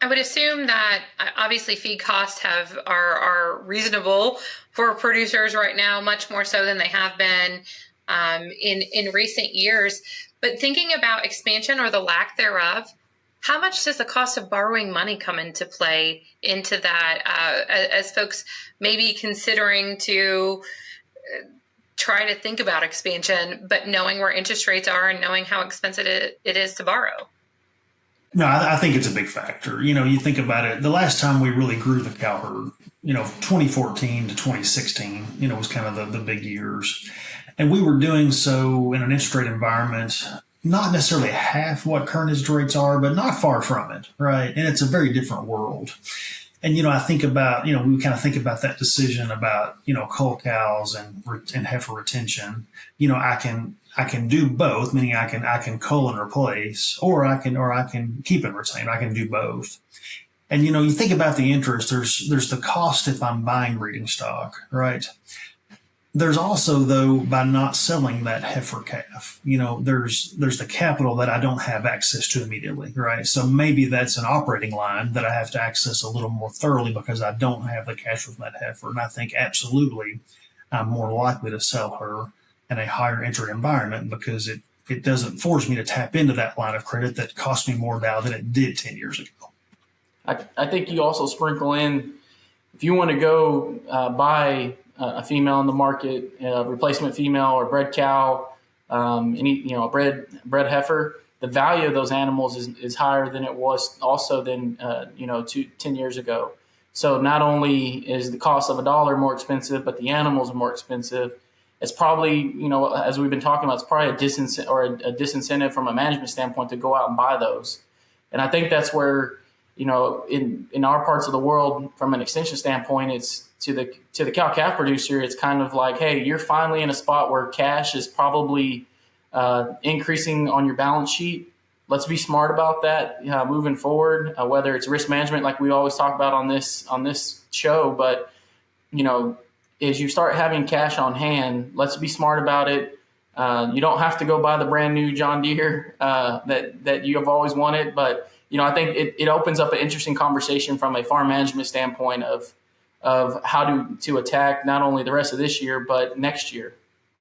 I would assume that obviously feed costs are reasonable for producers right now, much more so than they have been in recent years. But thinking about expansion or the lack thereof, how much does the cost of borrowing money come into play into that as folks may be considering to try to think about expansion, but knowing where interest rates are and knowing how expensive it is to borrow? No, I think it's a big factor. You think about it, the last time we really grew the cow herd, 2014 to 2016, was kind of the big years. And we were doing so in an interest rate environment, not necessarily half what current interest rates are, but not far from it, right? And it's a very different world. And I think about we kind of think about that decision about cull cows and heifer retention. I can do both, meaning I can cull and replace, or I can keep and retain. I can do both. And you think about the interest. There's the cost if I'm buying breeding stock, right? There's also, though, by not selling that heifer calf, there's the capital that I don't have access to immediately, right? So maybe that's an operating line that I have to access a little more thoroughly because I don't have the cash from that heifer. And I think absolutely I'm more likely to sell her in a higher interest environment because it doesn't force me to tap into that line of credit that cost me more now than it did 10 years ago. I think you also sprinkle in, if you want to go buy a female in the market, a replacement female or bred cow, a bred heifer, the value of those animals is higher than it was also than 10 years ago. So not only is the cost of a dollar more expensive, but the animals are more expensive. It's probably, as we've been talking about, it's probably a disincentive from a management standpoint to go out and buy those. And I think that's where, in our parts of the world, from an extension standpoint, it's to the cow-calf producer, it's kind of like, hey, you're finally in a spot where cash is probably increasing on your balance sheet. Let's be smart about that moving forward, whether it's risk management like we always talk about on this show. But, as you start having cash on hand, let's be smart about it. You don't have to go buy the brand new John Deere that you have always wanted. But, I think it opens up an interesting conversation from a farm management standpoint of how to attack not only the rest of this year, but next year.